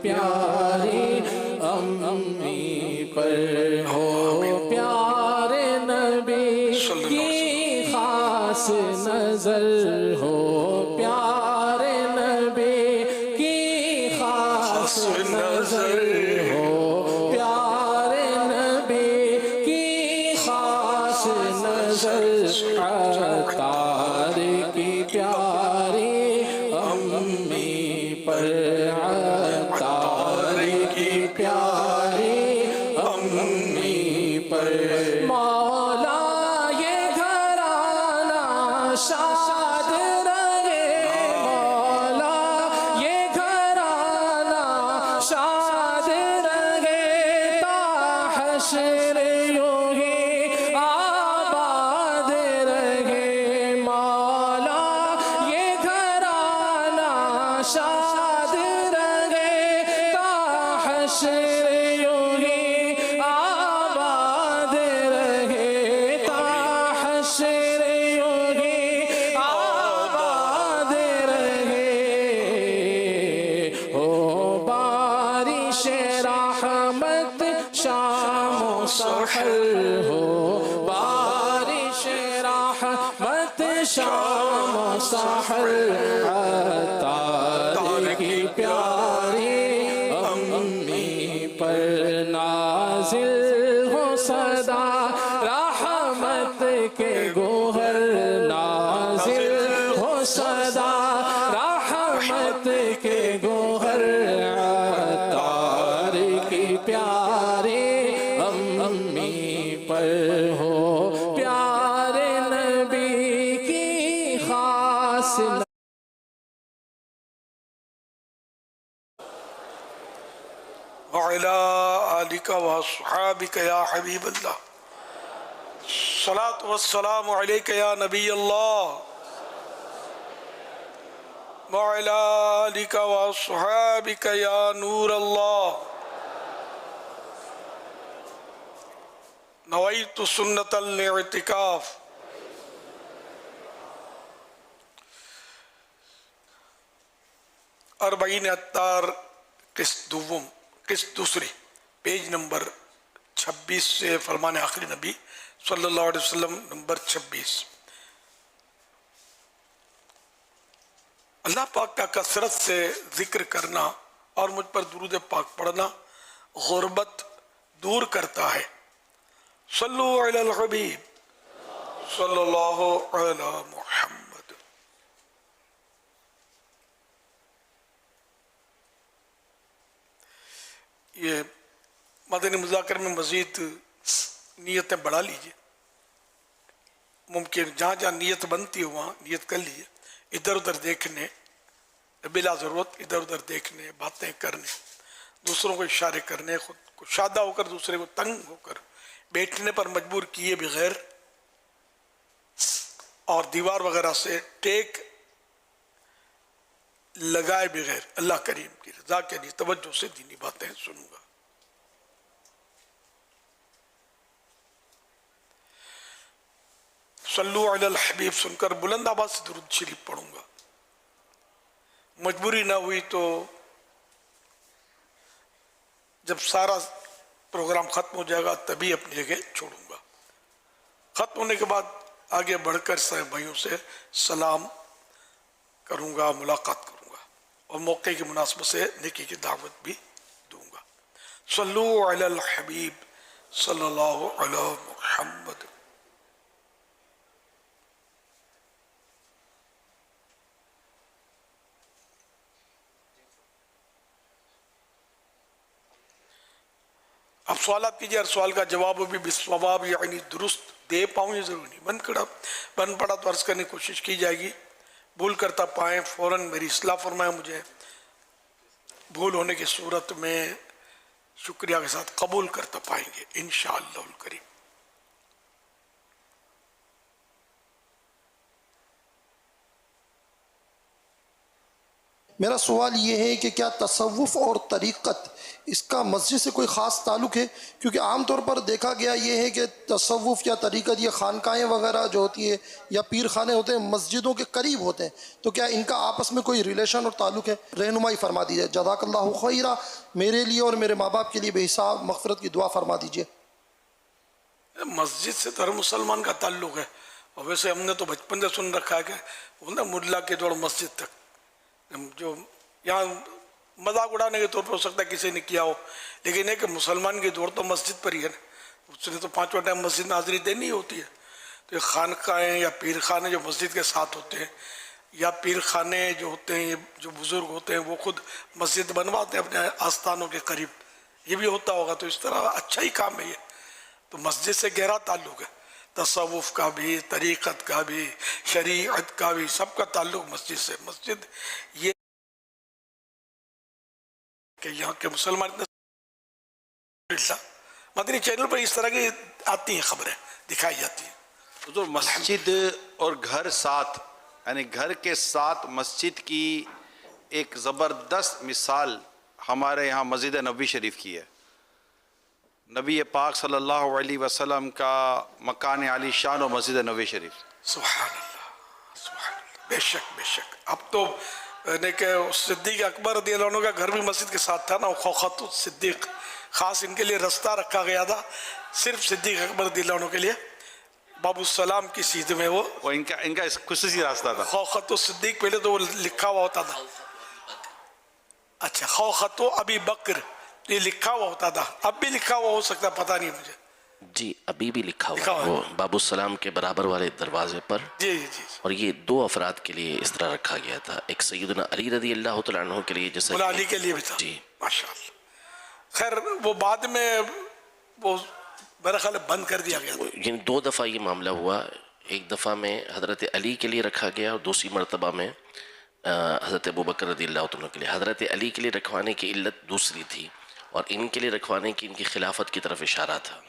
پیاری امی پر ہو پیارے نبی کی خاص نظر ہو پیارے نبی کی خاص نظر ہو پیارے نبی کی خاص نظر عطار کی پیاری امی پر عطار کی پیاری امی پر مولا یہ گھرانہ شاد رہے مولا یہ گھرانہ شاد رہے تا حشر یوں ہی آباد رہے مولا یہ گھرانہ شاد رہے تا حشر یوں ہی آباد رہے تا حشر یوں ہی آباد رہے ہو بارش رحمت شام و سحر ہو بارش رحمت شام و سحر عطار کی پیاری امی پر نازل ہو صدا رحمت کے گوہر نازل ہو صدا رحمت کے گوہر عطار کی پیاری امی پر ہو پیارے نبی کی خاص وعلى آلك وأصحابك يا حبيب الله الصلاة والسلام عليك يا نبي الله وعلى آلك وأصحابك يا نور الله نويت سنة الاعتكاف اربعین اتار قسط دوم قسط دوسری پیج نمبر 26 سے فرمان آخری نبی صلی اللہ علیہ وسلم نمبر 26. اللہ پاک کا کثرت سے ذکر کرنا اور مجھ پر درود پاک پڑھنا غربت دور کرتا ہے. صلو علی الحبیب صلی اللہ علی محمد. یہ مدنی مذاکر میں مزید نیتیں بڑھا لیجئے. ممکن جہاں جہاں نیت بنتی ہو وہاں نیت کر لیجئے. ادھر ادھر دیکھنے بلا ضرورت ادھر ادھر دیکھنے باتیں کرنے دوسروں کو اشارے کرنے خود کو شادہ ہو کر دوسرے کو تنگ ہو کر بیٹھنے پر مجبور کیے بغیر اور دیوار وغیرہ سے ٹیک لگائے بغیر اللہ کریم کی رضا کے لیے توجہ سے دینی باتیں سنوں گا. صلو علی الحبیب سن کر بلند آواز سے درود شریف پڑھوں گا. مجبوری نہ ہوئی تو جب سارا پروگرام ختم ہو جائے گا تبھی اپنی جگہ چھوڑوں گا. ختم ہونے کے بعد آگے بڑھ کر صاحب بھائیوں سے سلام کروں گا ملاقات کروں گا اور موقع کی مناسبت سے نیکی کی دعوت بھی دوں گا. صلو علی الحبیب صلی اللہ علی محمد. اب سوالات کیجئے. ہر سوال کا جواب بھی بالصواب یعنی درست دے پاؤں یہ ضروری نہیں. بن پڑا تو عرض کرنے کی کوشش کی جائے گی. بھول کرتا پائیں فوراً میری اصلاح فرمائیں. مجھے بھول ہونے کی صورت میں شکریہ کے ساتھ قبول کرتا پائیں گے انشاءاللہ الکریم. میرا سوال یہ ہے کہ کیا تصوف اور طریقت اس کا مسجد سے کوئی خاص تعلق ہے؟ کیونکہ عام طور پر دیکھا گیا یہ ہے کہ تصوف یا طریقت یا خانقاہیں وغیرہ جو ہوتی ہے یا پیر خانے ہوتے ہیں مسجدوں کے قریب ہوتے ہیں، تو کیا ان کا آپس میں کوئی ریلیشن اور تعلق ہے؟ رہنمائی فرما دیجیے، جزاک اللہ خیرہ، میرے لیے اور میرے ماں باپ کے لیے بے حساب مغفرت کی دعا فرما دیجیے۔ مسجد سے تو ہر مسلمان کا تعلق ہے، اور ویسے ہم نے تو بچپن سے سن رکھا ہے کہ وہ نا ملا کے دوڑ مسجد تک، جو یہاں مذاق اڑانے کے طور پہ ہو سکتا ہے کسی نے کیا ہو، لیکن ہے کہ مسلمان کی دوڑ تو مسجد پر ہی ہے نا، اس نے تو 5 ٹائم مسجد میں حاضری دینی ہوتی ہے۔ تو یہ خانقاہیں یا پیر خانے جو مسجد کے ساتھ ہوتے ہیں، یا پیر خانے جو ہوتے ہیں، جو بزرگ ہوتے ہیں وہ خود مسجد بنواتے ہیں اپنے آستانوں کے قریب، یہ بھی ہوتا ہوگا، تو اس طرح اچھا ہی کام ہے یہ۔ تو مسجد سے گہرا تعلق ہے، تصوف کا بھی، طریقت کا بھی، شریعت کا بھی، سب کا تعلق مسجد سے۔ مسجد یہ کہ یہاں کے مسلمان اتنے مدنی چینل پر اس طرح کی آتی ہیں خبریں دکھائی جاتی ہیں۔ حضور مسجد اور گھر ساتھ، یعنی گھر کے ساتھ مسجد کی ایک زبردست مثال ہمارے یہاں مسجد نبوی شریف کی ہے۔ نبی پاک صلی اللہ علیہ وسلم کا مکان عالی شان و مسجد نبوی شریف۔ سبحان اللہ، سبحان اللہ، بے شک بے شک۔ اب تو یعنی کہ صدیق اکبر رضی اللہ عنہ کا گھر بھی مسجد کے ساتھ تھا نا، خوخت صدیق، خاص ان کے لیے رستہ رکھا گیا تھا صرف صدیق اکبر رضی اللہ عنہ کے لیے، باب السلام کی سیدھ میں وہ ان کا خصوصی راستہ تھا۔ خوخت صدیق، پہلے تو وہ لکھا ہوا ہوتا تھا، اچھا خوخت ابی بکر یہ لکھا ہوا ہوتا تھا، اب بھی لکھا ہوا ہو سکتا، پتہ نہیں مجھے۔ جی ابھی بھی لکھا ہوا ہے وہ باب السلام کے برابر والے دروازے پر، جی جی، اور یہ 2 افراد کے لیے اس طرح رکھا گیا تھا، ایک سیدنا علی رضی اللہ تعالیٰ عنہ کے لیے، جیسا مولا علی کے لیے بھی تھا، جی ماشاءاللہ۔ خیر وہ بعد میں وہ میرا خیال ہے بند کر دیا گیا تھا۔ یعنی 2 دفعہ یہ معاملہ ہوا، ایک دفعہ میں حضرت علی کے لیے رکھا گیا اور دوسری مرتبہ میں حضرت ابوبکر رضی اللہ عنہ کے لیے۔ حضرت علی کے لیے رکھوانے کی علت دوسری تھی، اور ان کے لیے رکھوانے کی ان کی خلافت کی طرف اشارہ تھا۔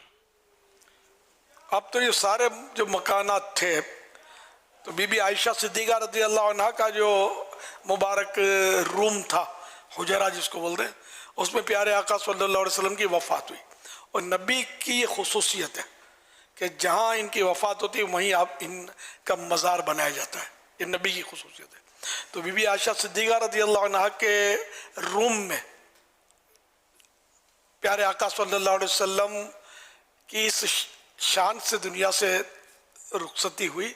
اب تو یہ سارے جو مکانات تھے، تو بی بی عائشہ صدیقہ رضی اللہ عنہ کا جو مبارک روم تھا، حجرہ جس کو بولتے ہیں، اس میں پیارے آقا صلی اللہ علیہ وسلم کی وفات ہوئی، اور نبی کی یہ خصوصیت ہے کہ جہاں ان کی وفات ہوتی ہے وہیں آپ ان کا مزار بنایا جاتا ہے، یہ نبی کی خصوصیت ہے۔ تو بی بی عائشہ صدیقہ رضی اللہ عنہ کے روم میں پیارے آقا صلی اللہ علیہ وسلم کی اس شان سے دنیا سے رخصتی ہوئی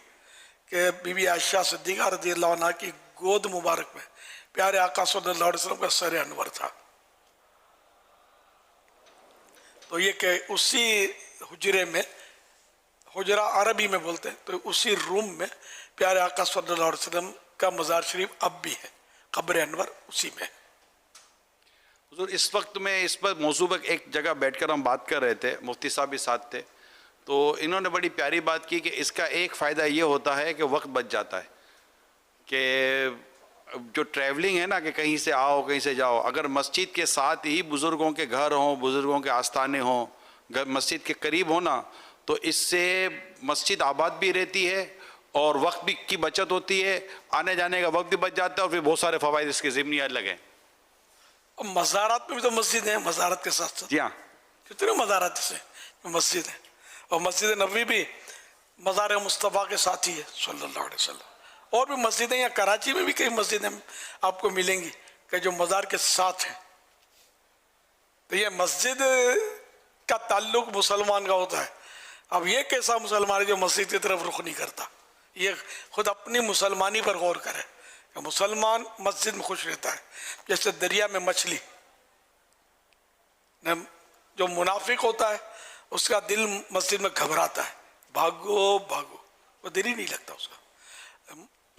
کہ بی بی عائشہ صدیقہ رضی اللہ عنہ کی گود مبارک میں پیارے آقا صلی اللہ علیہ وسلم کا سر انور تھا۔ تو یہ کہ اسی حجرے میں، حجرہ عربی میں بولتے ہیں، تو اسی روم میں پیارے آقا صلی اللہ علیہ وسلم کا مزار شریف اب بھی ہے، قبر انور اسی میں ہے۔ حضور اس وقت میں اس پر موضوع پر ایک جگہ بیٹھ کر ہم بات کر رہے تھے، مفتی صاحب بھی ساتھ تھے، تو انہوں نے بڑی پیاری بات کی کہ اس کا ایک فائدہ یہ ہوتا ہے کہ وقت بچ جاتا ہے، کہ جو ٹریولنگ ہے نا، کہ کہیں سے آؤ کہیں سے جاؤ، اگر مسجد کے ساتھ ہی بزرگوں کے گھر ہوں، بزرگوں کے آستانے ہوں، مسجد کے قریب ہونا، تو اس سے مسجد آباد بھی رہتی ہے اور وقت بھی کی بچت ہوتی ہے، آنے جانے کا وقت بھی بچ جاتا ہے، اور پھر بہت سارے فوائد اس کے ضمنی الگ ہیں۔ اور مزارات میں بھی تو مسجد ہیں، مزارات کے ساتھ ساتھ جی ہاں، کتنے مزارات سے مسجد ہیں، اور مسجد نبوی بھی مزار مصطفیٰ کے ساتھ ہی ہے صلی اللہ علیہ وسلم۔ اور بھی مسجدیں، یا کراچی میں بھی کئی مسجدیں آپ کو ملیں گی کہ جو مزار کے ساتھ ہیں۔ تو یہ مسجد کا تعلق مسلمان کا ہوتا ہے۔ اب یہ کیسا مسلمان ہے جو مسجد کی طرف رخ نہیں کرتا؟ یہ خود اپنی مسلمانی پر غور کرے کہ مسلمان مسجد میں خوش رہتا ہے، جیسے دریا میں مچھلی، جو منافق ہوتا ہے اس کا دل مسجد میں گھبراتا ہے، بھاگو بھاگو، وہ دل ہی نہیں لگتا اس کا۔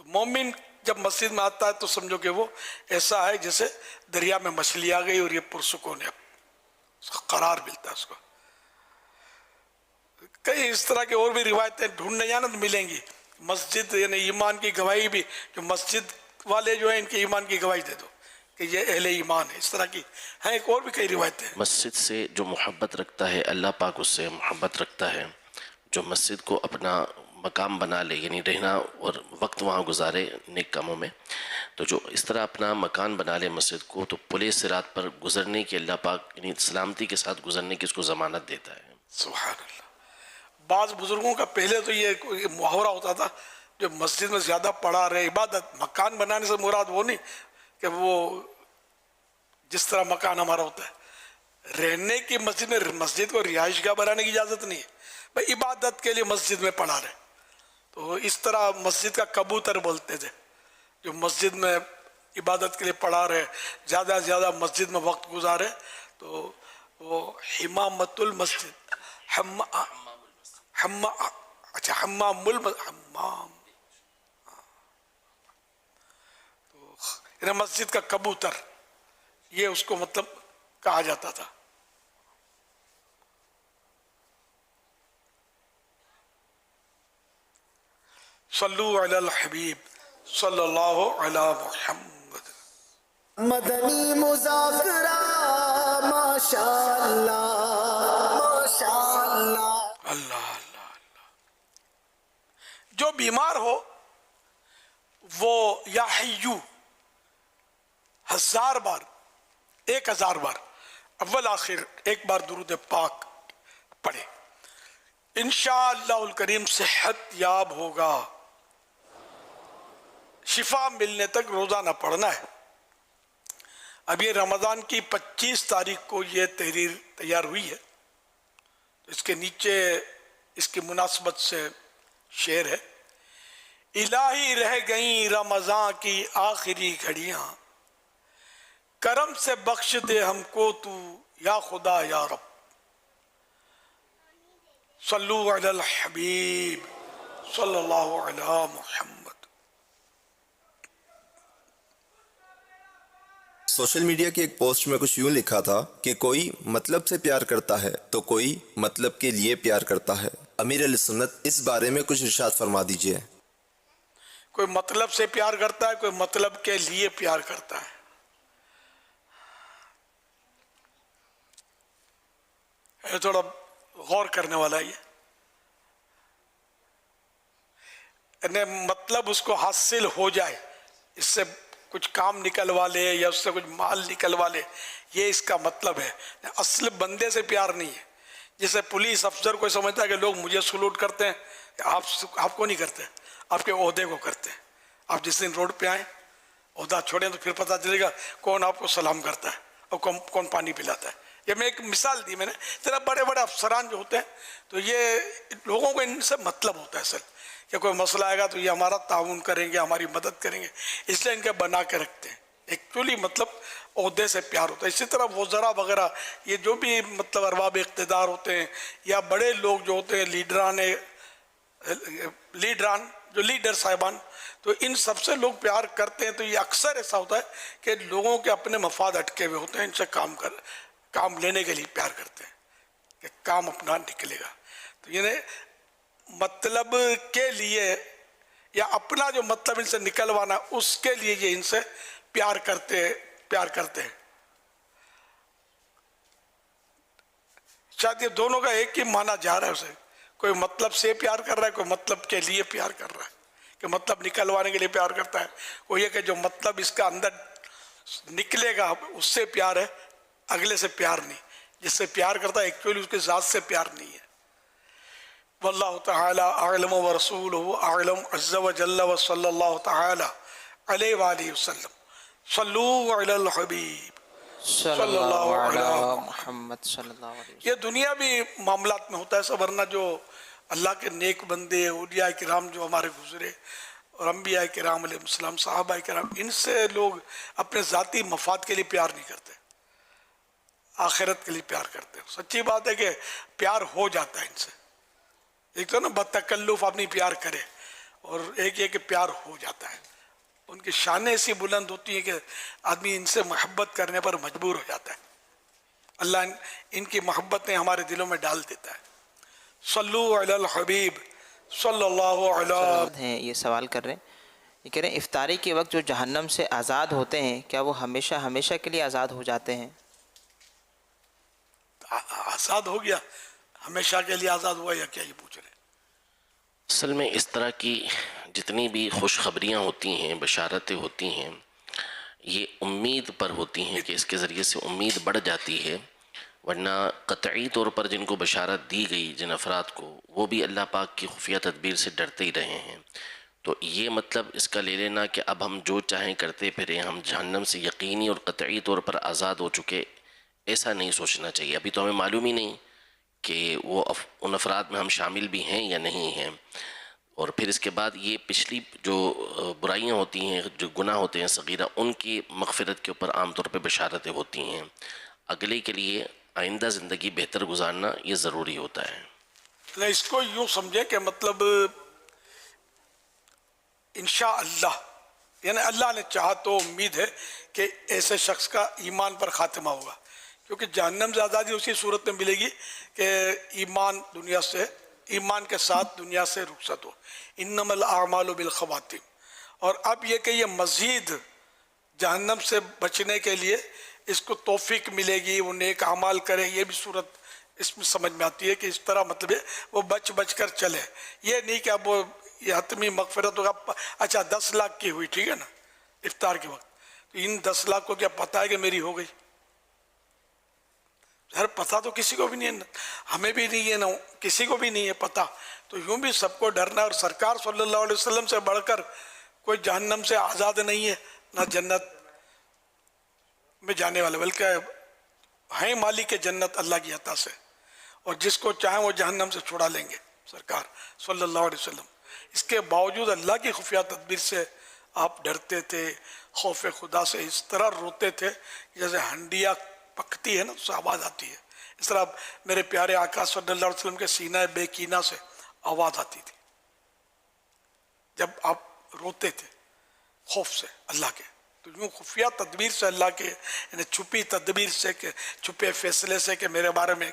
مومن جب مسجد میں آتا ہے تو سمجھو کہ وہ ایسا ہے جیسے دریا میں مچھلی آ گئی اور یہ پرسکون ہے، اس کا قرار ملتا ہے اس کو۔ کئی اس طرح کی اور بھی روایتیں ڈھونڈنے جانا تو ملیں گی۔ مسجد یعنی ایمان کی گواہی بھی، جو مسجد والے جو ہیں ان کے ایمان کی گواہی دے دو کہ یہ اہل ایمان ہے، اس طرح کی ہیں ایک اور بھی کئی روایتیں۔ مسجد سے جو محبت رکھتا ہے اللہ پاک اس سے محبت رکھتا ہے، جو مسجد کو اپنا مقام بنا لے، یعنی رہنا اور وقت وہاں گزارے نیک کاموں میں، تو جو اس طرح اپنا مکان بنا لے مسجد کو، تو پلے صراط پر گزرنے کی اللہ پاک یعنی سلامتی کے ساتھ گزرنے کی اس کو ضمانت دیتا ہے۔ سبحان اللہ۔ بعض بزرگوں کا پہلے تو یہ محاورہ ہوتا تھا، جو مسجد میں زیادہ پڑھا رہے، عبادت مکان بنانے سے مراد وہ نہیں کہ وہ جس طرح مکان ہمارا ہوتا ہے، رہنے کی مسجد میں، مسجد کو رہائش گاہ بنانے کی اجازت نہیں ہے بھائی، عبادت کے لیے مسجد میں پڑھا رہے، تو اس طرح مسجد کا کبوتر بولتے تھے، جو مسجد میں عبادت کے لیے پڑھا رہے، زیادہ سے زیادہ مسجد میں وقت گزارے، تو وہ حمامت المسجد، حمام تو مسجد کا کبوتر، یہ اس کو مطلب کہا جاتا تھا۔ صلو علی الحبیب صلی اللہ علی محمد۔ مدنی مذاکرہ ماشاء اللہ ماشاء اللہ۔ اللہ اللہ اللہ۔ جو بیمار ہو وہ یا حیو 1000 بار، 1000 بار اول آخر ایک بار درود پاک پڑھے، انشاءاللہ الکریم صحت یاب ہوگا، شفا ملنے تک روزہ نہ پڑھنا ہے۔ اب یہ رمضان کی 25 تاریخ کو یہ تحریر تیار ہوئی ہے، اس کے نیچے اس کی مناسبت سے شعر ہے: الہی رہ گئیں رمضان کی آخری گھڑیاں، کرم سے بخش دے ہم کو تو یا خدا یا رب، صلو علی الحبیب صلی اللہ علی محمد۔ سوشل میڈیا کی ایک پوسٹ میں کچھ یوں لکھا تھا کہ کوئی مطلب سے پیار کرتا ہے تو کوئی مطلب کے لیے پیار کرتا ہے۔ امیر اہل سنت اس بارے میں کچھ ارشاد فرما دیجئے۔ کوئی مطلب سے پیار کرتا ہے، کوئی مطلب کے لیے پیار کرتا ہے۔ یہ تھوڑا غور کرنے والا یہ، یعنی مطلب اس کو حاصل ہو جائے، اس سے کچھ کام نکلوا لے یا اس سے کچھ مال نکلوا لے، یہ اس کا مطلب ہے۔ اصل بندے سے پیار نہیں ہے۔ جیسے پولیس افسر کو سمجھتا ہے کہ لوگ مجھے سلوٹ کرتے ہیں، آپ کو نہیں کرتے، آپ کے عہدے کو کرتے ہیں۔ آپ جس دن روڈ پہ آئیں، عہدہ چھوڑیں تو پھر پتہ چلے گا کون آپ کو سلام کرتا ہے اور کون پانی پلاتا ہے۔ یہ میں ایک مثال دی میں نے، ذرا بڑے بڑے افسران جو ہوتے ہیں تو یہ لوگوں کو ان سے مطلب ہوتا ہے اصل، کہ کوئی مسئلہ آئے گا تو یہ ہمارا تعاون کریں گے، ہماری مدد کریں گے، اس لیے ان کے بنا کے رکھتے ہیں۔ ایکچولی مطلب عہدے سے پیار ہوتا ہے۔ اسی طرح وزراء وغیرہ، یہ جو بھی مطلب ارباب اقتدار ہوتے ہیں یا بڑے لوگ جو ہوتے ہیں، لیڈران جو لیڈر صاحبان، تو ان سب سے لوگ پیار کرتے ہیں۔ تو یہ اکثر ایسا ہوتا ہے کہ لوگوں کے اپنے مفاد اٹکے ہوئے ہوتے ہیں، ان سے کام لینے کے لیے پیار کرتے ہیں کہ کام اپنا نکلے گا۔ تو یہ مطلب کے لیے یا اپنا جو مطلب ان سے نکلوانا، اس کے لیے یہ ان سے پیار کرتے ہیں۔ شاید یہ دونوں کا ایک ہی مانا جا رہا ہے اسے، کوئی مطلب سے پیار کر رہا ہے، کوئی مطلب کے لیے پیار کر رہا ہے، کہ مطلب نکلوانے کے لیے پیار کرتا ہے۔ وہ یہ کہ جو مطلب اس کا اندر نکلے گا اس سے پیار ہے، اگلے سے پیار نہیں۔ جس سے پیار کرتا ہے ایکچولی اس کے ذات سے پیار نہیں ہے۔ واللہ تعالی اعلم ورسولہ اعلم عز وجل وصلی اللہ تعالی علیہ وآلہ وسلم۔ صلو علی الحبیب صلی اللہ علی محمد صلی اللہ علیہ وسلم۔ یہ دنیا بھی معاملات میں ہوتا ہے ایسا، ورنہ جو اللہ کے نیک بندے، اولیاء کرام جو ہمارے گزرے، اور انبیاء کرام علیہ السلام، صحابہ کرام، ان سے لوگ اپنے ذاتی مفاد کے لیے پیار نہیں کرتے، آخرت کے لیے پیار کرتے ہیں۔ سچی بات ہے کہ پیار ہو جاتا ہے ان سے۔ ایک تو نا بتکلف اپنی پیار کرے، اور ایک یہ کہ پیار ہو جاتا ہے۔ ان کی شانیں ایسی بلند ہوتی ہیں کہ آدمی ان سے محبت کرنے پر مجبور ہو جاتا ہے۔ اللہ ان کی محبتیں ہمارے دلوں میں ڈال دیتا ہے۔ صلو علی الحبیب صلی اللہ علیہ۔ ہیں یہ سوال کر رہے ہیں، یہ کہہ رہے ہیں افطاری کے وقت جو جہنم سے آزاد ہوتے ہیں، کیا وہ ہمیشہ ہمیشہ کے لیے آزاد ہو جاتے ہیں؟ آزاد ہو گیا، ہمیشہ کے لیے آزاد ہوا یا کیا، یہ پوچھ رہے ہیں۔ اصل میں اس طرح کی جتنی بھی خوشخبریاں ہوتی ہیں، بشارتیں ہوتی ہیں، یہ امید پر ہوتی ہیں کہ اس کے ذریعے سے امید بڑھ جاتی ہے، ورنہ قطعی طور پر جن کو بشارت دی گئی جن افراد کو، وہ بھی اللہ پاک کی خفیہ تدبیر سے ڈرتے ہی رہے ہیں۔ تو یہ مطلب اس کا لے لینا کہ اب ہم جو چاہیں کرتے پھریں، ہم جہنم سے یقینی اور قطعی طور پر آزاد ہو چکے، ایسا نہیں سوچنا چاہیے۔ ابھی تو ہمیں معلوم ہی نہیں کہ وہ ان افراد میں ہم شامل بھی ہیں یا نہیں ہیں۔ اور پھر اس کے بعد یہ پچھلی جو برائیاں ہوتی ہیں، جو گناہ ہوتے ہیں صغیرہ، ان کی مغفرت کے اوپر عام طور پہ بشارتیں ہوتی ہیں۔ اگلے کے لیے آئندہ زندگی بہتر گزارنا یہ ضروری ہوتا ہے۔ اس کو یوں سمجھیں کہ مطلب انشاءاللہ، یعنی اللہ نے چاہا تو امید ہے کہ ایسے شخص کا ایمان پر خاتمہ ہوگا، کیونکہ جہنم سے آزادی اسی صورت میں ملے گی کہ ایمان کے ساتھ دنیا سے رخصت ہو۔ انما الاعمال بالخواتیم۔ اور اب یہ کہ یہ مزید جہنم سے بچنے کے لیے اس کو توفیق ملے گی، وہ نیک اعمال کرے، یہ بھی صورت اس میں سمجھ میں آتی ہے کہ اس طرح مطلب ہے وہ بچ بچ کر چلے، یہ نہیں کہ اب وہ یہ حتمی مغفرت ہوگا۔ اچھا 10 لاکھ کی ہوئی، ٹھیک ہے نا، افطار کے وقت، تو ان 10 لاکھ کو کیا پتہ ہے کہ میری ہو گئی؟ ہر پتہ تو کسی کو بھی نہیں ہے، ہمیں بھی نہیں ہے، نا کسی کو بھی نہیں ہے پتہ۔ تو یوں بھی سب کو ڈرنا ہے، اور سرکار صلی اللہ علیہ وسلم سے بڑھ کر کوئی جہنم سے آزاد نہیں ہے، نہ جنت میں جانے والے، بلکہ ہیں مالک جنت اللہ کی عطا سے، اور جس کو چاہیں وہ جہنم سے چھڑا لیں گے سرکار صلی اللہ علیہ وسلم۔ اس کے باوجود اللہ کی خفیہ تدبیر سے آپ ڈرتے تھے، خوف خدا سے اس طرح روتے تھے جیسے ہنڈیا پکتی ہے نا تو آواز آتی ہے، اس طرح میرے پیارے آقا صلی اللہ علیہ وسلم کے سینہ بے کینہ سے آواز آتی تھی جب آپ روتے تھے خوف سے اللہ کے۔ تو یوں خفیہ تدبیر سے اللہ کے، یعنی چھپی تدبیر سے، کہ چھپے فیصلے سے کہ میرے بارے میں،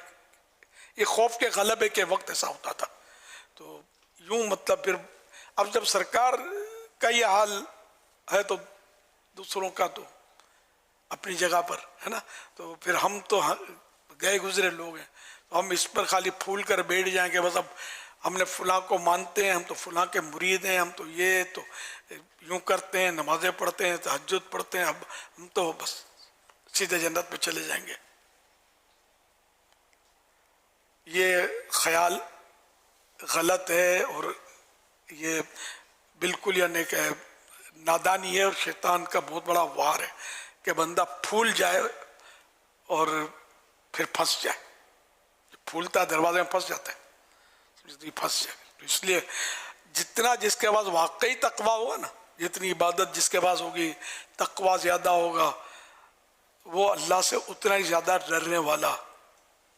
یہ خوف کے غلبے کے وقت ایسا ہوتا تھا۔ تو یوں مطلب پھر اب جب سرکار کا یہ حال ہے تو دوسروں کا تو اپنی جگہ پر ہے نا، تو پھر ہم تو گئے گزرے لوگ ہیں، تو ہم اس پر خالی پھول کر بیٹھ جائیں کہ بس اب ہم نے فلاں کو مانتے ہیں، ہم تو فلاں کے مرید ہیں، ہم تو یہ تو یوں کرتے ہیں، نمازیں پڑھتے ہیں، تہجد پڑھتے ہیں، اب ہم تو بس سیدھے جنت پہ چلے جائیں گے۔ یہ خیال غلط ہے، اور یہ بالکل یعنی کہ نادانی ہے، اور شیطان کا بہت بڑا وار ہے کہ بندہ پھول جائے اور پھر پھنس جائے، پھولتا دروازے میں پھنس جاتا ہے، پھنس جائے۔ تو اس لیے جتنا جس کے پاس واقعی تقویٰ ہوگا نا، جتنی عبادت جس کے پاس ہوگی، تقویٰ زیادہ ہوگا، وہ اللہ سے اتنا ہی زیادہ ڈرنے والا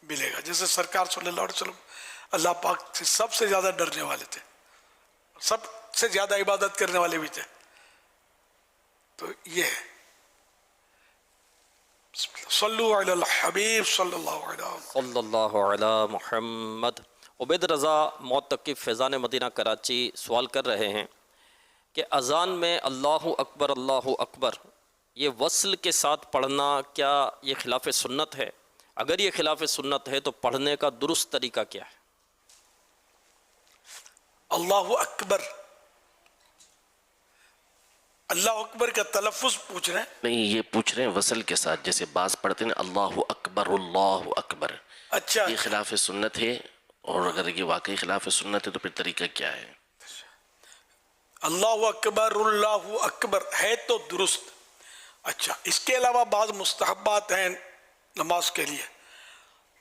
ملے گا۔ جیسے سرکار صلی اللہ علیہ وسلم اللہ پاک سے سب سے زیادہ ڈرنے والے تھے، سب سے زیادہ عبادت کرنے والے بھی تھے۔ تو یہ ہے، صلو علی الحبیب صلی اللہ علیہ وسلم۔ صلی اللہ علی محمد۔ عبید رضا معتکف فیضان مدینہ کراچی سوال کر رہے ہیں کہ اذان میں اللہ اکبر یہ وصل کے ساتھ پڑھنا کیا یہ خلاف سنت ہے؟ اگر یہ خلاف سنت ہے تو پڑھنے کا درست طریقہ کیا ہے؟ اللہ اکبر، اللہ اکبر کا تلفظ پوچھ رہے ہیں؟ نہیں، یہ پوچھ رہے ہیں وصل کے ساتھ، جیسے بعض پڑھتے ہیں اللہ اکبر، اچھا یہ خلاف سنت ہے؟ اور اگر یہ واقعی خلاف سنت ہے تو پھر طریقہ کیا ہے؟ اللہ اکبر ہے تو درست۔ اچھا، اس کے علاوہ بعض مستحبات ہیں نماز کے لیے،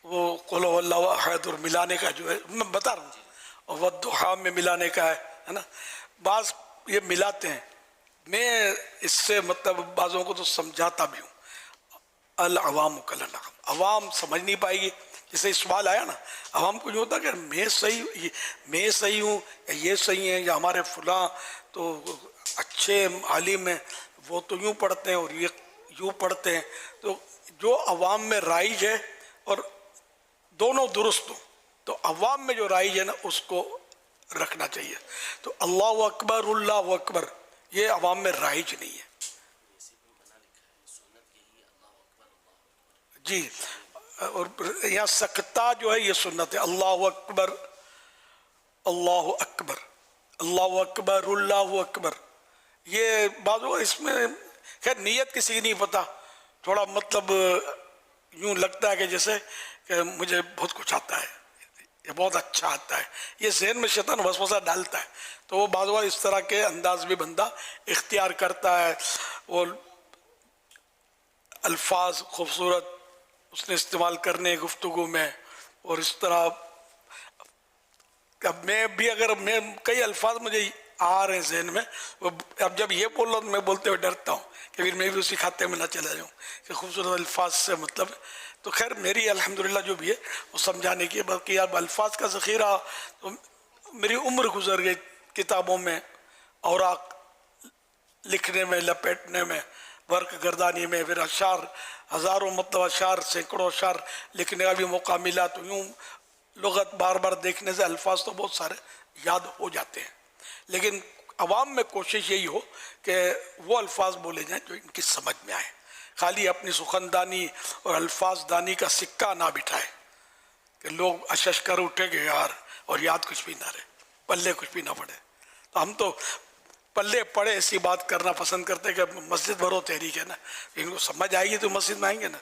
وہ قل هو اللہ احد اور ملانے کا جو ہے میں بتا رہا ہوں، اور والضحیٰ میں ملانے کا ہے نا، بعض یہ ملاتے ہیں۔ میں اس سے مطلب بعضوں کو تو سمجھاتا بھی ہوں، العوام کالانعام، عوام سمجھ نہیں پائے گی۔ جیسے سوال آیا نا، عوام کو یہ ہوتا کہ میں صحیح ہوں یا یہ صحیح ہے، یا ہمارے فلاں تو اچھے عالم ہیں وہ تو یوں پڑھتے ہیں اور یہ یوں پڑھتے ہیں۔ تو جو عوام میں رائج ہے اور دونوں درست ہوں، تو عوام میں جو رائج ہے نا اس کو رکھنا چاہیے۔ تو اللہ اکبر یہ عوام میں رائج نہیں ہے جی۔ اور یہاں سکتہ جو ہے یہ سنت ہے، اللہ اکبر اللہ اکبر۔ اللہ اکبر. یہ بعض اس میں خیر نیت کسی کی نہیں پتا, تھوڑا مطلب یوں لگتا ہے کہ جیسے کہ مجھے بہت کچھ آتا ہے, یہ بہت اچھا آتا ہے, یہ ذہن میں شیطان وسوسہ ڈالتا ہے. تو وہ بعض اس طرح کے انداز بھی بندہ اختیار کرتا ہے, وہ الفاظ خوبصورت اس نے استعمال کرنے گفتگو میں, اور اس طرح اب میں بھی اگر میں کئی الفاظ مجھے آ رہے ہیں ذہن میں, اب جب یہ بول رہا ہوں میں بولتے ہوئے ڈرتا ہوں کہ پھر میں بھی اسی کھاتے میں نہ چلا جاؤں کہ خوبصورت الفاظ سے مطلب. تو خیر میری الحمدللہ جو بھی ہے وہ سمجھانے کی, باقی اب الفاظ کا ذخیرہ تو میری عمر گزر گئی کتابوں میں, اوراق لکھنے میں, لپیٹنے میں, ورق گردانی میں, پھر اشعار ہزاروں مطلب اشعار سینکڑوں اشعار لکھنے کا بھی موقع ملا. تو یوں لغت بار بار دیکھنے سے الفاظ تو بہت سارے یاد ہو جاتے ہیں, لیکن عوام میں کوشش یہی ہو کہ وہ الفاظ بولے جائیں جو ان کی سمجھ میں آئے, خالی اپنی سخندانی اور الفاظ دانی کا سکہ نہ بٹھائے کہ لوگ اشش کر اٹھے گے یار اور یاد کچھ بھی نہ رہے, پلے کچھ بھی نہ پڑے. تو ہم تو پلے پڑے ایسی بات کرنا پسند کرتے کہ مسجد بھرو تحریک ہے نا, ان کو سمجھ آئے گی تو مسجد میں آئیں گے نا.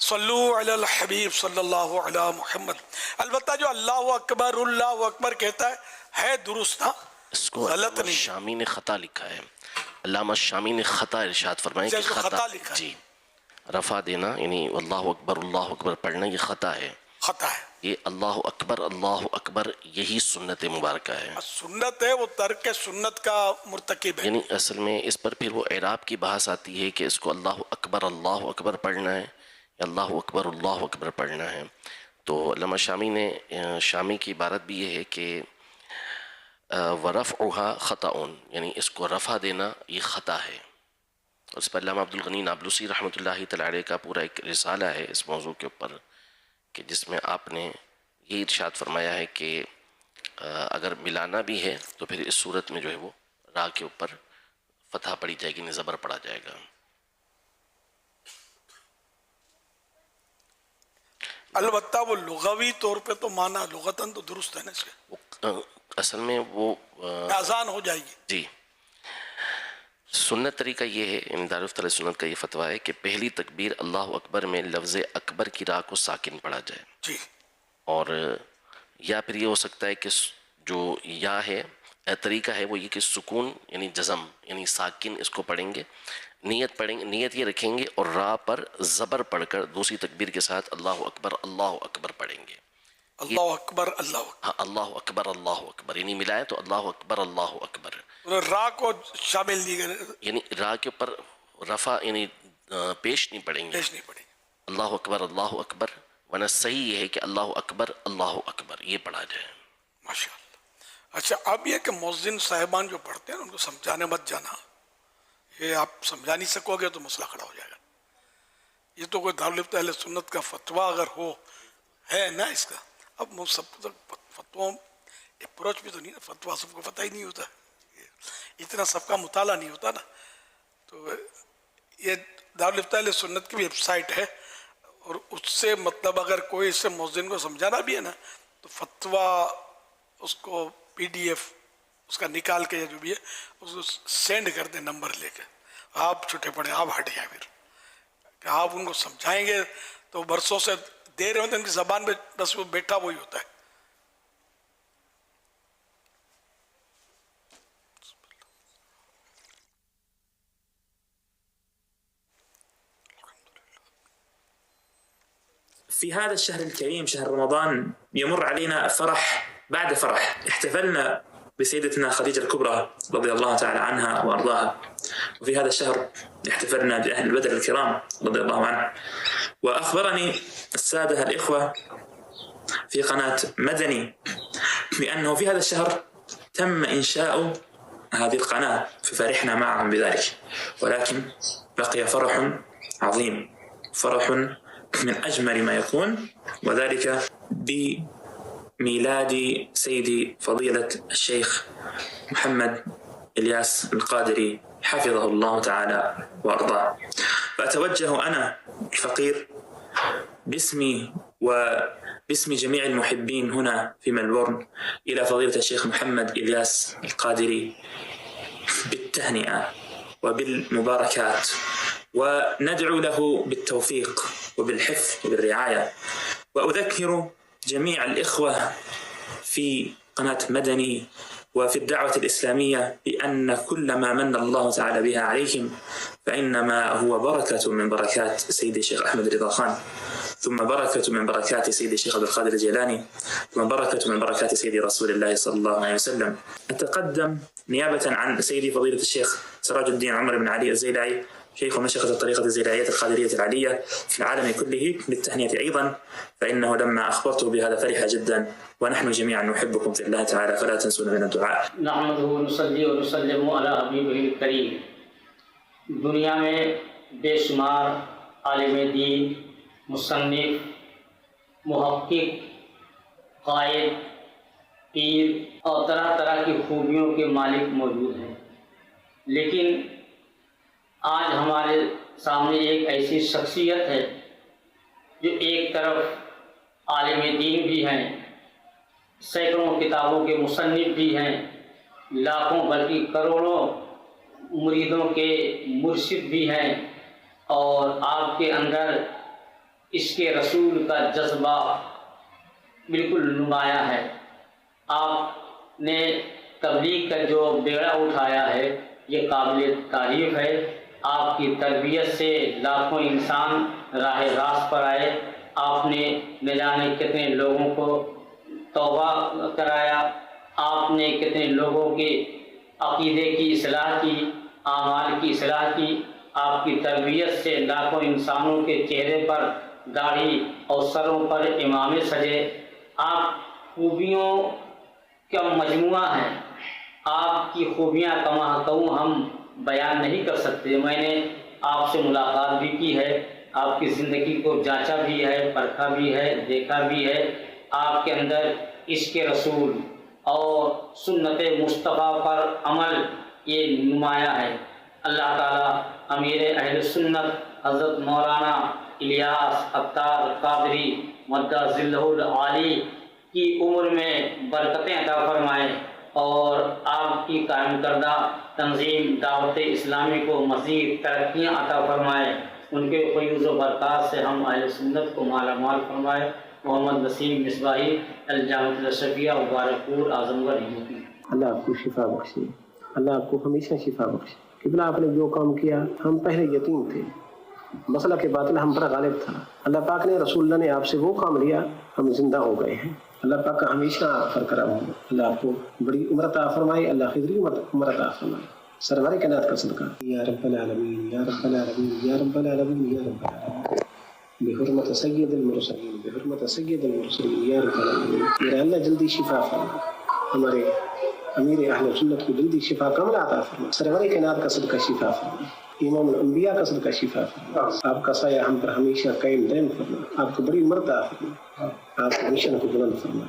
صلو علی الحبیب صلی اللہ علی محمد. البتہ جو اللہ اکبر کہتا ہے درست نا, اس کو غلط نہیں. شامی نے خطا لکھا ہے, علامہ شامی نے خطا ارشاد فرمائے کہ خطا لکھا ہے, جی رفع دینا یعنی اللہ اکبر پڑھنا یہ خطا ہے, خطا ہے. یہ اللہ اکبر یہی سنت مبارکہ ہے, سنت ہے, وہ ترک سنت کا مرتکب ہے. یعنی اصل میں اس پر پھر وہ اعراب کی بحث آتی ہے کہ اس کو اللہ اکبر پڑھنا ہے یا اللہ اکبر پڑھنا ہے. تو علامہ شامی کی عبارت بھی یہ ہے کہ ورفعها خطاون, یعنی اس کو رفع دینا یہ خطا ہے. اس پر علامہ عبدالغنی نابلسی رحمۃ اللہ تعالی علیہ کا پورا ایک رسالہ ہے اس موضوع کے اوپر, کہ جس میں آپ نے یہ ارشاد فرمایا ہے کہ اگر ملانا بھی ہے تو پھر اس صورت میں جو ہے وہ را کے اوپر فتح پڑی جائے گی, زبر پڑا جائے گا. البتہ وہ لغوی طور پہ تو مانا لغتاً تو درست ہے نا, اس کے اصل میں وہ آسان ہو جائے گی. جی سنت طریقہ یہ ہے, ان دارالفتہ سنت کا یہ فتویٰ ہے کہ پہلی تکبیر اللہ اکبر میں لفظ اکبر کی راہ کو ساکن پڑھا جائے. جی, اور یا پھر یہ ہو سکتا ہے کہ جو یا ہے طریقہ ہے وہ یہ کہ سکون یعنی جزم یعنی ساکن اس کو پڑھیں گے, نیت یہ رکھیں گے اور را پر زبر پڑھ کر دوسری تکبیر کے ساتھ اللہ اکبر پڑھیں گے. اللہ اکبر یعنی ملائے تو اللہ اکبر را کو شامل نہیں کرے, یعنی را کے اوپر رفع یعنی پیش نہیں پڑیں گے, اللہ اکبر, ورنہ صحیح یہ ہے کہ اللہ اکبر یہ پڑھا جائے. ماشاءاللہ. اچھا, اب یہ کہ مؤذن صاحبان جو پڑھتے ہیں ان کو سمجھانے مت جانا, یہ آپ سمجھا نہیں سکو گے تو مسئلہ کھڑا ہو جائے گا. یہ تو کوئی دارالفتہ اہل سنت کا فتویٰ اگر ہو ہے نا اس کا, اب سب فتووں اپروچ بھی تو نہیں نا, فتویٰ سب کو پتہ ہی نہیں ہوتا, اتنا سب کا مطالعہ نہیں ہوتا نا. تو یہ دارالفتہ اہل سنت کی ویب سائٹ ہے, اور اس سے مطلب اگر کوئی اس سے مؤذن کو سمجھانا بھی ہے نا تو فتویٰ اس کو PDF اس کا نکال کے جو بھی ہے اس کو سینڈ کر دیں نمبر لے کے, آپ چھٹے پڑے, آپ ہٹ جائیں, پھر کہ آپ ان کو سمجھائیں گے تو برسوں سے دے رہے ہوتے ہیں, ان کی زبان میں بس وہ بیٹھا وہی ہوتا ہے. في هذا الشهر الكريم شهر رمضان يمر علينا فرح بعد فرح. احتفلنا بسيدتنا خديجة الكبرى رضي الله تعالى عنها وأرضاها, وفي هذا الشهر احتفلنا بأهل بدر الكرام رضي الله عنه. وأخبرني السادة الإخوة في قناة مدني بأنه في هذا الشهر تم إنشاء هذه القناة, ففرحنا معهم بذلك, ولكن بقي فرح عظيم, فرح من أجمل ما يكون, وذلك بميلاد سيدي فضيلة الشيخ محمد إلياس القادري حفظه الله تعالى وأرضاه. فأتوجه أنا الفقير باسمي باسم جميع المحبين هنا في ملبورن إلى فضيلة الشيخ محمد إلياس القادري بالتهنئة وبالمباركات، وندعو له بالتوفيق وبالحفظ وبالرعاية. وأذكر جميع الإخوة في قناة مدني وفي الدعوة الإسلامية بأن كل ما من الله تعالى بها عليهم فإنما هو بركة من بركات سيدي الشيخ أحمد رضا خان، ثم بركة من بركات سيدي الشيخ عبد القادر الجيلاني، ثم بركة من بركات سيدي رسول الله صلى الله عليه وسلم. أتقدم نيابة عن سيدي فضيلة الشيخ سراج الدين عمر بن علي الزيلعي شيخ ومشيخة الطريقة الزيلعية القادرية العلية في العالم كله بالتهنئة أيضا، فإنه لما أخبرته بهذا فرح جدا، ونحن جميعا نحبكم في الله تعالى فلا تنسونا من الدعاء. نحمده ونصلي ونسلم على حبیبہ الکریم. دنیا میں بے شمار عالم دین، مصنف، محقق، قائد، پیر اور طرح طرح کی خوبیوں کے مالک موجود ہیں، لیکن آج ہمارے سامنے ایک ایسی شخصیت ہے جو ایک طرف عالم دین بھی ہیں، سینکڑوں کتابوں کے مصنف بھی ہیں، لاکھوں بلکہ کروڑوں مریدوں کے مرشد بھی ہیں، اور آپ کے اندر عشق رسول کا جذبہ بالکل نمایاں ہے. آپ نے تبلیغ کا جو بیڑا اٹھایا ہے یہ قابل تعریف ہے. آپ کی تربیت سے لاکھوں انسان راہ راست پر آئے. آپ نے نہ جانے کتنے لوگوں کو توبہ کرایا، آپ نے کتنے لوگوں کے عقیدے کی اصلاح کی، اعمال کی اصلاح کی. آپ کی تربیت سے لاکھوں انسانوں کے چہرے پر داڑھی اور سروں پر امامے سجے. آپ خوبیوں کا مجموعہ ہیں. آپ کی خوبیاں کما کہوں ہم بیان نہیں کر سکتے. میں نے آپ سے ملاقات بھی کی ہے، آپ کی زندگی کو جانچا بھی ہے، پرکھا بھی ہے، دیکھا بھی ہے. آپ کے اندر عشق رسول اور سنت مصطفیٰ پر عمل یہ نمایاں ہے. اللہ تعالیٰ امیر اہل سنت حضرت مولانا الیاس عطار قادری مدہ ظلہ العالی کی عمر میں برکتیں عطا فرمائے اور آپ کی قائم کردہ تنظیم دعوت اسلامی کو مزید ترقیاں عطا فرمائے. ان کے فیض و برکات سے ہم اہل سنت کو مالا مال فرمائے. محمد نسیم مصباحی، الجامعۃ الاشرفیہ، مبارک پور، اعظم گڑھ، یوپی. اللہ آپ کو شفا بخشے، اللہ آپ کو ہمیشہ شفا بخشے. قبلہ آپ نے جو کام کیا، ہم پہلے یتیم تھے، مسئلہ کے باطل ہم پر غالب تھا. اللہ پاک نے، رسول اللہ نے آپ سے وہ کام لیا، ہم زندہ ہو گئے ہیں. اللہ پاک کا ہمیشہ برقرار ہو. اللہ آپ کو بڑی عمر عطا فرمائے، اللہ خضری عمر عطا فرمائے. سرور کائنات کا صدقہ. یا رب العالمین، یا رب العالمین، یا رب العالمین، یا رب العالمین، بحرمت سید المرسلین، بحرمت سید المرسلین، یا رب العالمین. میرا اللہ جلدی شفا فرما، ہمارے امیر اہل سنت کو جلدی شفا کاملہ عطا فرما. سرور کائنات کا صدقہ شفا فرما، امام الانبیاء کا صدقہ شفا فرما. آپ کا سایہ ہم پر ہمیشہ قائم دائم فرما. آپ کو بڑی عمر عطا فرما، آپ کو مشن کو بلند فرما.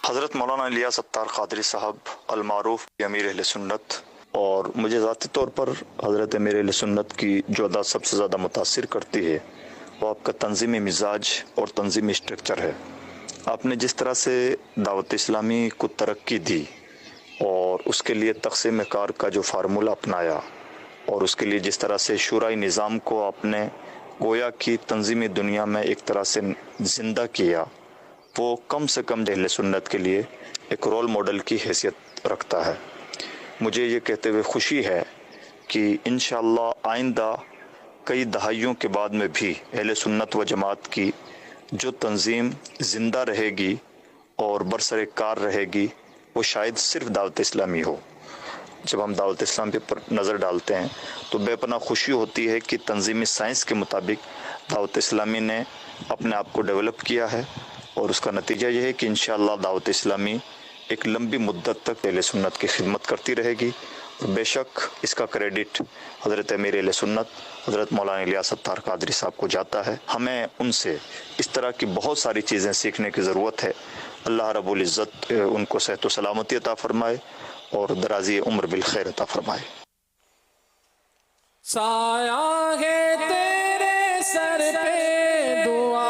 حضرت مولانا الیاس عطار قادری صاحب المعروف امیر اہل سنت، اور مجھے ذاتی طور پر حضرت امیر اہل سنت کی جو ادا سب سے زیادہ متاثر کرتی ہے وہ آپ کا تنظیمی مزاج اور تنظیمی اسٹرکچر ہے. آپ نے جس طرح سے دعوت اسلامی کو ترقی دی اور اس کے لیے تقسیم کار کا جو فارمولہ اپنایا، اور اس کے لیے جس طرح سے شورائی نظام کو آپ نے گویا کی تنظیمی دنیا میں ایک طرح سے زندہ کیا، وہ کم سے کم اہل سنت کے لیے ایک رول ماڈل کی حیثیت رکھتا ہے. مجھے یہ کہتے ہوئے خوشی ہے کہ انشاءاللہ آئندہ کئی دہائیوں کے بعد میں بھی اہل سنت و جماعت کی جو تنظیم زندہ رہے گی اور برسر کار رہے گی وہ شاید صرف دعوت اسلامی ہو. جب ہم دعوت اسلامی پر نظر ڈالتے ہیں تو بے پناہ خوشی ہوتی ہے کہ تنظیمی سائنس کے مطابق دعوت اسلامی نے اپنے آپ کو ڈیولپ کیا ہے، اور اس کا نتیجہ یہ ہے کہ انشاءاللہ دعوت اسلامی ایک لمبی مدت تک اہل سنت کی خدمت کرتی رہے گی. اور بے شک اس کا کریڈٹ حضرت امیر اہل سنت حضرت مولانا الیاس عطار قادری صاحب کو جاتا ہے. ہمیں ان سے اس طرح کی بہت ساری چیزیں سیکھنے کی ضرورت ہے. اللہ رب العزت ان کو صحت و سلامتی عطا فرمائے اور درازی عمر بالخیر عطا فرمائے. سایہ ہے تیرے سر پہ دعا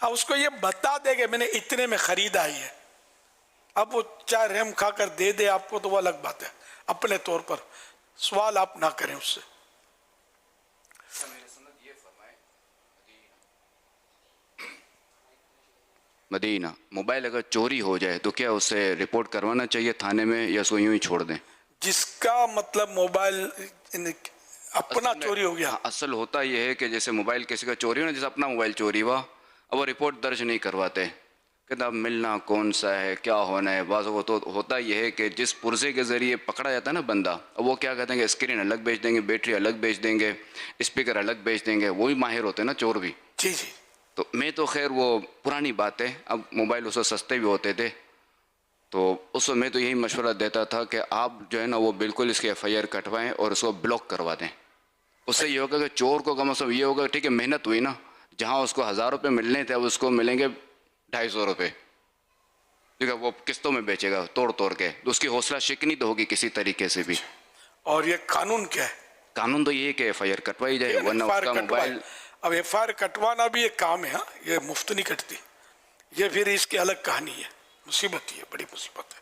اب اس کو یہ بتا دے کہ میں نے اتنے میں خریدا ہی ہے، اب وہ چاہے رحم کھا کر دے دے آپ کو تو وہ الگ بات ہے، اپنے طور پر سوال آپ نہ کریں اس سے. مدینہ موبائل اگر چوری ہو جائے تو کیا اسے رپورٹ کروانا چاہیے تھانے میں یا اس کو یوں ہی چھوڑ دیں؟ جس کا مطلب موبائل اپنا چوری ہو گیا، اصل ہوتا یہ ہے کہ جیسے موبائل کسی کا چوری ہو نا، جیسے اپنا موبائل چوری ہوا، اب وہ رپورٹ درج نہیں کرواتے، کہتے اب ملنا کون سا ہے، کیا ہونا ہے. بعض وہ تو ہوتا یہ ہے کہ جس پرزے کے ذریعے پکڑا جاتا ہے نا بندہ، اب وہ کیا کہتے ہیں کہ اسکرین الگ بیچ دیں گے، بیٹری الگ بیچ دیں گے، اسپیکر الگ بیچ دیں گے، وہی ماہر ہوتے ہیں نا چور بھی. جی جی. تو میں تو خیر وہ پرانی بات ہے، اب موبائل اس وقت سستے بھی ہوتے تھے، تو اس وقت میں تو یہی مشورہ دیتا تھا کہ آپ جو ہے نا وہ بالکل اس کے ایف آئی آر کٹوائیں اور اس کو بلاک کروا دیں. اس سے یہ ہوگا کہ چور کو کم از کم یہ ہوگا ٹھیک ہے محنت ہوئی نا، جہاں اس کو 1000 روپے ملنے تھے اب اس کو ملیں گے 250 روپے، کیونکہ وہ قسطوں میں بیچے گا توڑ توڑ کے، تو اس کی حوصلہ شکنی تو ہوگی کسی طریقے سے بھی. اور یہ قانون کیا ہے؟ قانون تو یہ ہے کہ ایف آئی آر کٹوائی جائے، ورنہ اس کا موبائل. اب ایف آئی آر کٹوانا بھی ایک کام ہے، یہ مفت نہیں کٹتی، یہ پھر اس کی الگ کہانی ہے، مصیبت ہی ہے، بڑی مصیبت ہے.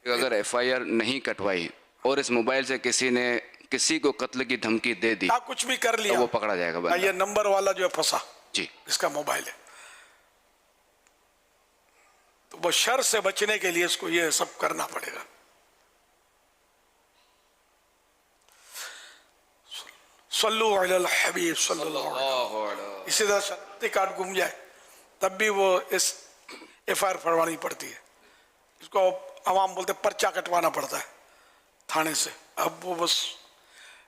اگر ایف آئی آر نہیں کٹوائی اور اس موبائل سے کسی نے کسی کو قتل کی دھمکی دے دی، کچھ بھی کر لیا، تو وہ پکڑا جائے گا بندہ. یہ نمبر والا جو ہے پھنسا جی اس کا موبائل ہے، تو وہ شر سے بچنے کے لیے اس کو یہ سب کرنا پڑے گا. صلو علی الحبیب صلی اللہ علیہ وسلم. اسی طرح شناختی کارڈ گم جائے تب بھی وہ اس ایف آئی آر پڑھوانی پڑتی ہے، اس کو عوام بولتے پرچہ کٹوانا پڑتا ہے تھانے سے. اب وہ بس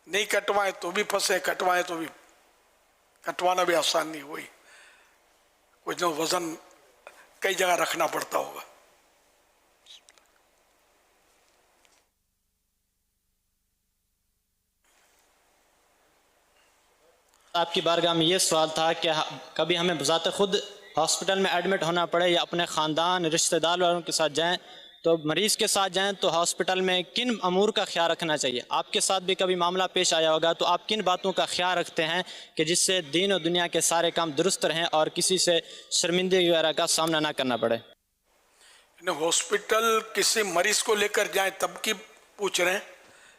نہیں کٹوائیں تو بھی پھنسے، کٹوائیں تو بھی، کٹوانا بھی آسان نہیں، وہی کچھ نہ وزن کئی جگہ رکھنا پڑتا ہوگا. آپ کی بارگاہ میں یہ سوال تھا کہ کبھی ہمیں بذات خود ہاسپٹل میں ایڈمٹ ہونا پڑے یا اپنے خاندان رشتہ دار والوں کے ساتھ جائیں، تو مریض کے ساتھ جائیں تو ہاسپٹل میں کن امور کا خیال رکھنا چاہیے؟ آپ کے ساتھ بھی کبھی معاملہ پیش آیا ہوگا، تو آپ کن باتوں کا خیال رکھتے ہیں کہ جس سے دین و دنیا کے سارے کام درست رہیں اور کسی سے شرمندگی وغیرہ کا سامنا نہ کرنا پڑے؟ ہاسپٹل کسی مریض کو لے کر جائیں تب کی پوچھ رہے ہیں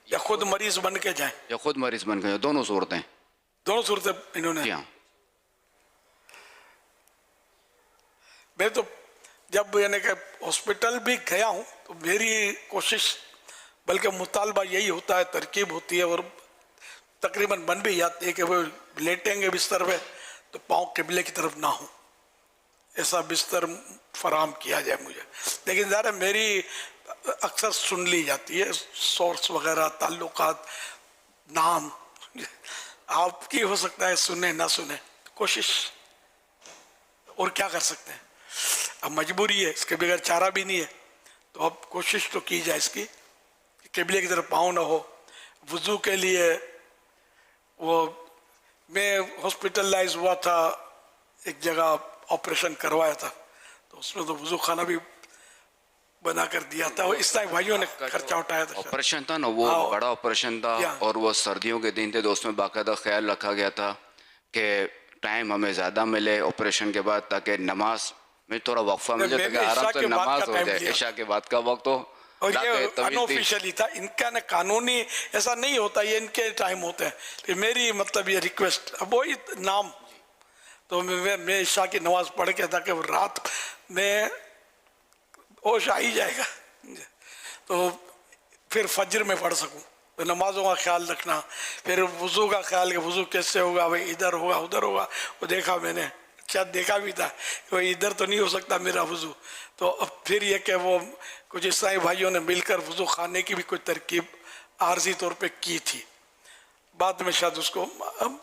یا خود مریض بن کے جائیں؟ یا خود مریض بن کے، دونوں صورتیں. دونوں صورتیں انہوں نے. میں تو جب یعنی کہ ہاسپٹل بھی گیا ہوں تو میری کوشش بلکہ مطالبہ یہی ہوتا ہے، ترکیب ہوتی ہے اور تقریباً بن بھی جاتی ہے کہ وہ لیٹیں گے بستر پہ تو پاؤں قبلے کی طرف نہ ہوں، ایسا بستر فراہم کیا جائے مجھے. لیکن ظاہر میری اکثر سن لی جاتی ہے، سورس وغیرہ، تعلقات، نام، آپ کی ہو سکتا ہے سنیں نہ سنیں، کوشش اور کیا کر سکتے ہیں، اب مجبوری ہے، اس کے بغیر چارہ بھی نہیں ہے. تو اب کوشش تو کی جائے اس کی کہ قبلے کی طرف پاؤں نہ ہو. وضو کے لیے وہ میں ہاسپٹلائز ہوا تھا، ایک جگہ آپریشن کروایا تھا تو اس میں تو وضو خانہ بھی بنا کر دیا تھا، اس طرح بھائیوں نے خرچہ اٹھایا تھا. آپریشن تھا نا، وہ بڑا آپریشن تھا اور وہ سردیوں کے دن تھے، تو اس میں باقاعدہ خیال رکھا گیا تھا کہ ٹائم ہمیں زیادہ ملے آپریشن کے بعد تاکہ نماز میں تھوڑا وقفہ مل جائے، تاکہ آرام سے نماز ہو جائے عشاء کے بعد کا وقت ہو. اور یہ انآفیشلی تھا، ان کا نہ قانونی ایسا نہیں ہوتا، یہ ان کے ٹائم ہوتے ہیں. میری مطلب یہ ریکویسٹ، اب وہی نام تو میں عشاء کی نماز پڑھ کے تاکہ رات میں ہوش آ ہی جائے گا تو پھر فجر میں پڑھ سکوں. تو نمازوں کا خیال رکھنا، پھر وضو کا خیال کہ وضو کیسے ہوگا، بھائی ادھر ہوگا ادھر ہوگا. وہ دیکھا میں نے، شاید دیکھا بھی تھا کہ ادھر تو نہیں ہو سکتا میرا وضو. تو اب پھر یہ کہ وہ کچھ عیسائی بھائیوں نے مل کر وضو خانے کی بھی کوئی ترکیب عارضی طور پہ کی تھی، بعد میں شاید اس کو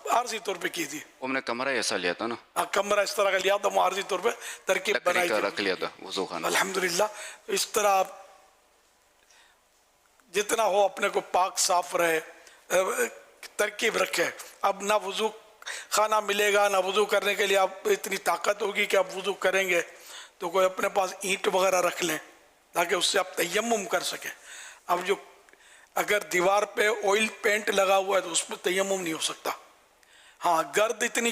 عارضی طور پہ کی تھی. ہم نے کمرہ ایسا لیا تھا نا، کمرہ اس طرح کا لیا تھا، عارضی طور پہ ترکیب بنائی تھی، رکھ لیا تھا وضو خانہ. الحمدللہ اس طرح جتنا ہو اپنے کو پاک صاف رہے، ترکیب رکھے. اب نہ وضو خانہ ملے گا، نہ وضو کرنے کے لیے آپ اتنی طاقت ہوگی کہ آپ وضو کریں گے تو کوئی اپنے پاس اینٹ وغیرہ رکھ لیں تاکہ اس سے آپ تیمم کر سکیں. اب جو اگر دیوار پہ آئل پینٹ لگا ہوا ہے تو اس میں تیمم نہیں ہو سکتا. ہاں گرد اتنی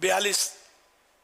42